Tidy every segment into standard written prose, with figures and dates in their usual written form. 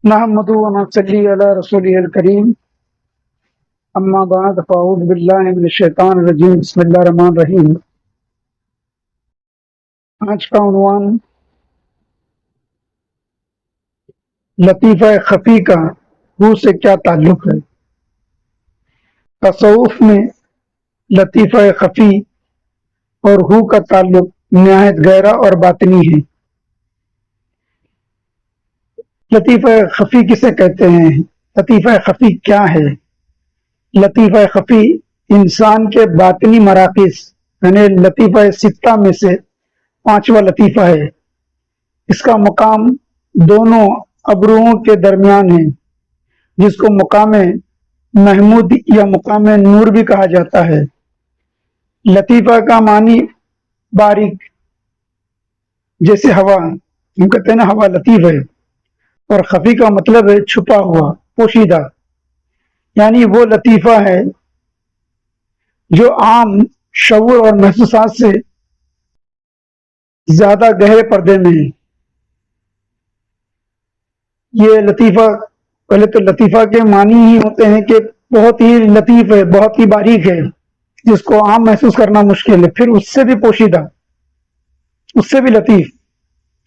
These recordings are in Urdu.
نحمد و نصلی علی رسول الکریم اما بعد فاعوذ باللہ من الشیطان الرجیم بسم اللہ الرحمن الرحیم۔ آج کا عنوان لطیفہ خفی کا روح سے کیا تعلق ہے۔ تصوف میں لطیفہ خفی اور روح کا تعلق نہایت گہرا اور باطنی ہے۔ لطیفہ خفی کسے کہتے ہیں؟ لطیفہ خفی کیا ہے؟ لطیفہ خفی انسان کے باطنی مراکز یعنی لطیفہ ستہ میں سے پانچواں لطیفہ ہے۔ اس کا مقام دونوں ابروؤں کے درمیان ہے، جس کو مقام محمود یا مقام نور بھی کہا جاتا ہے۔ لطیفہ کا معنی باریک، جیسے ہوا، ہم کہتے ہیں نا ہوا لطیف ہے، اور خفی کا مطلب ہے چھپا ہوا، پوشیدہ، یعنی وہ لطیفہ ہے جو عام شعور اور محسوسات سے زیادہ گہرے پردے میں ہے۔ یہ لطیفہ، پہلے تو لطیفہ کے معنی ہی ہوتے ہیں کہ بہت ہی لطیف ہے، بہت ہی باریک ہے، جس کو عام محسوس کرنا مشکل ہے، پھر اس سے بھی پوشیدہ، اس سے بھی لطیف،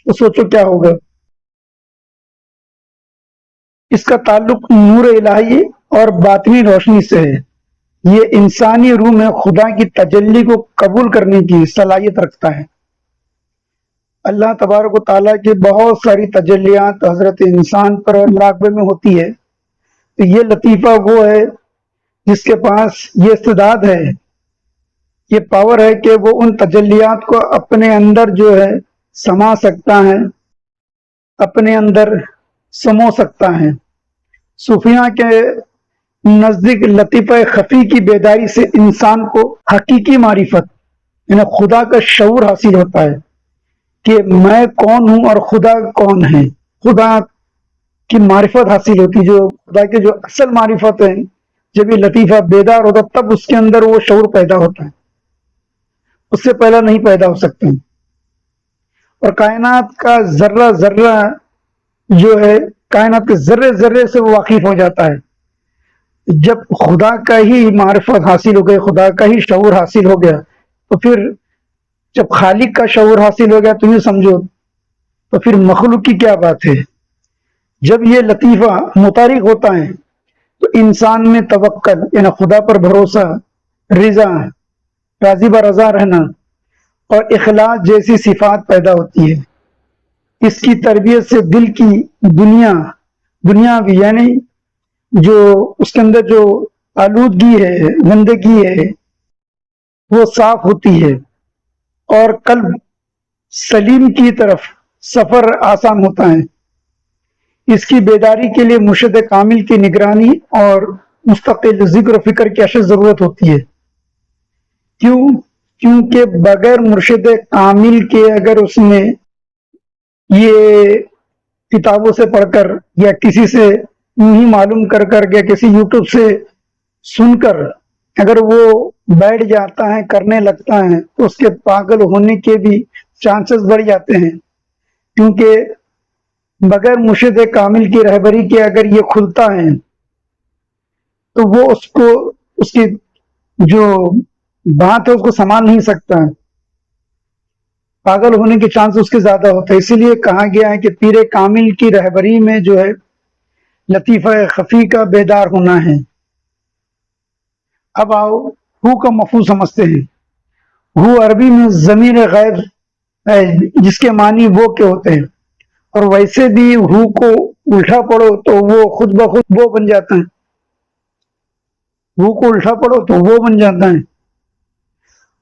تو سوچو کیا ہوگا۔ اس کا تعلق نور الہی اور باطنی روشنی سے ہے۔ یہ انسانی روح میں خدا کی تجلی کو قبول کرنے کی صلاحیت رکھتا ہے۔ اللہ تبارک و تعالیٰ کی بہت ساری تجلیات حضرت انسان پر اور مراقبے میں ہوتی ہے، تو یہ لطیفہ وہ ہے جس کے پاس یہ استعداد ہے، یہ پاور ہے کہ وہ ان تجلیات کو اپنے اندر جو ہے سما سکتا ہے، اپنے اندر سمو سکتا ہے۔ صوفیاء کے نزدیک لطیفہ خفی کی بیداری سے انسان کو حقیقی معرفت یعنی خدا کا شعور حاصل ہوتا ہے کہ میں کون ہوں اور خدا کون ہے۔ خدا کی معرفت حاصل ہوتی، جو خدا کے جو اصل معرفت ہے، جب یہ لطیفہ بیدار ہوتا تب اس کے اندر وہ شعور پیدا ہوتا ہے، اس سے پہلا نہیں پیدا ہو سکتے۔ اور کائنات کا ذرہ ذرہ جو ہے، کائنات کے ذرے ذرے سے وہ واقف ہو جاتا ہے۔ جب خدا کا ہی معرفت حاصل ہو گئی، خدا کا ہی شعور حاصل ہو گیا، تو پھر جب خالق کا شعور حاصل ہو گیا تو یہ سمجھو تو پھر مخلوق کی کیا بات ہے۔ جب یہ لطیفہ متحرک ہوتا ہے تو انسان میں توکل یعنی خدا پر بھروسہ، رضا، راضی برضا رہنا اور اخلاص جیسی صفات پیدا ہوتی ہے۔ اس کی تربیت سے دل کی دنیاوی یعنی جو اس کے اندر جو آلودگی ہے، گندگی ہے، وہ صاف ہوتی ہے اور قلب سلیم کی طرف سفر آسان ہوتا ہے۔ اس کی بیداری کے لیے مرشد کامل کی نگرانی اور مستقل ذکر و فکر کی اشد ضرورت ہوتی ہے۔ کیونکہ بغیر مرشد کامل کے اگر اس نے یہ کتابوں سے پڑھ کر یا کسی سے نہیں معلوم کر یا کسی یوٹیوب سے سن کر اگر وہ بیٹھ جاتا ہے، کرنے لگتا ہے، تو اس کے پاگل ہونے کے بھی چانسز بڑھ جاتے ہیں، کیونکہ بغیر مرشد کامل کی رہبری کے اگر یہ کھلتا ہے تو وہ اس کی جو بات ہے اس کو سنبھال نہیں سکتا ہے، پاگل ہونے کے چانس اس کے زیادہ ہوتے ہیں۔ اسی لیے کہا گیا ہے کہ پیر کامل کی رہبری میں جو ہے لطیفہ خفی کا بیدار ہونا ہے۔ اب آؤ ہو کا مفہوم سمجھتے ہیں۔ ہو عربی میں ضمیر غیب ہے، جس کے معنی وہ کے ہوتے ہیں، اور ویسے بھی ہو کو الٹا پڑھو تو وہ خود بخود وہ بن جاتا ہے، ہو کو الٹا پڑھو تو وہ بن جاتا ہے۔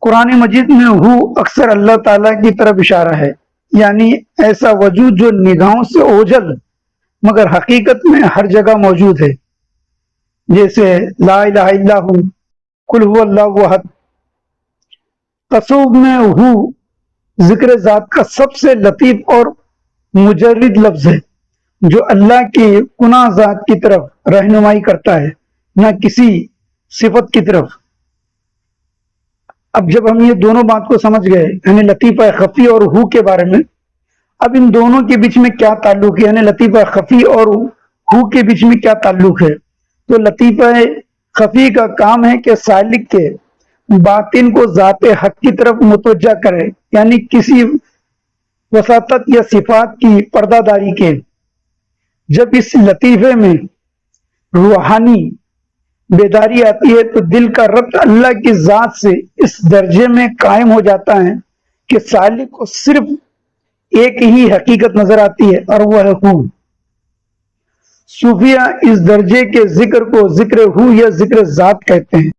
قرآن مجید میں ہو اکثر اللہ تعالیٰ کی طرف اشارہ ہے، یعنی ایسا وجود جو نگاہوں سے اوجھل مگر حقیقت میں ہر جگہ موجود ہے، جیسے لا الہ الا ہو، قل هو اللہ احد۔ تصوف میں ہو ذکر ذات کا سب سے لطیف اور مجرد لفظ ہے، جو اللہ کی کنہ ذات کی طرف رہنمائی کرتا ہے، نہ کسی صفت کی طرف۔ اب جب ہم یہ دونوں بات کو سمجھ گئے یعنی لطیفہ خفی اور ہو کے بارے میں، اب ان دونوں کے بیچ میں کیا تعلق ہے، یعنی لطیفہ خفی اور ہو کے بیچ میں کیا تعلق ہے؟ تو لطیفہ خفی کا کام ہے کہ سالک کے باطن کو ذات حق کی طرف متوجہ کرے، یعنی کسی وساطت یا صفات کی پردہ داری کے۔ جب اس لطیفے میں روحانی بیداری آتی ہے تو دل کا ربط اللہ کی ذات سے اس درجے میں قائم ہو جاتا ہے کہ سالک کو صرف ایک ہی حقیقت نظر آتی ہے اور وہ ہے ہو۔ صوفیہ اس درجے کے ذکر کو ذکر ہو یا ذکر ذات کہتے ہیں،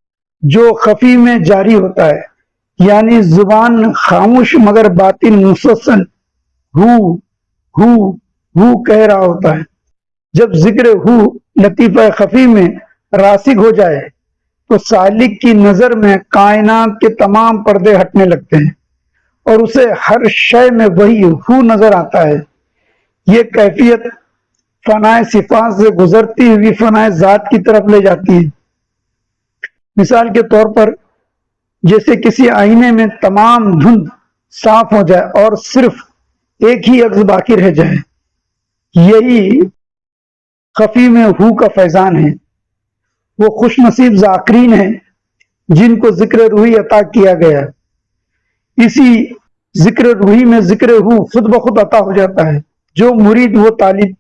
جو خفی میں جاری ہوتا ہے، یعنی زبان خاموش مگر باطن مسلسل ہو کہہ رہا ہوتا ہے۔ جب ذکر ہو لطیفہ خفی میں راسخ ہو جائے تو سالک کی نظر میں کائنات کے تمام پردے ہٹنے لگتے ہیں اور اسے ہر شے میں وہی ہو نظر آتا ہے۔ یہ کیفیت فنائے صفات سے گزرتی ہوئی فنائے ذات کی طرف لے جاتی ہے۔ مثال کے طور پر جیسے کسی آئینے میں تمام دھند صاف ہو جائے اور صرف ایک ہی عکس باقی رہ جائے، یہی خفی میں ہو کا فیضان ہے۔ وہ خوش نصیب ذاکرین ہیں جن کو ذکر روحی عطا کیا گیا ہے۔ اسی ذکر روحی میں ذکر ہو خود بخود عطا ہو جاتا ہے۔ جو مرید و طالب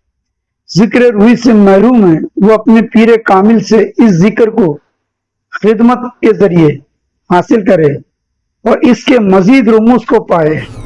ذکر روحی سے محروم ہے وہ اپنے پیر کامل سے اس ذکر کو خدمت کے ذریعے حاصل کرے اور اس کے مزید رموز کو پائے۔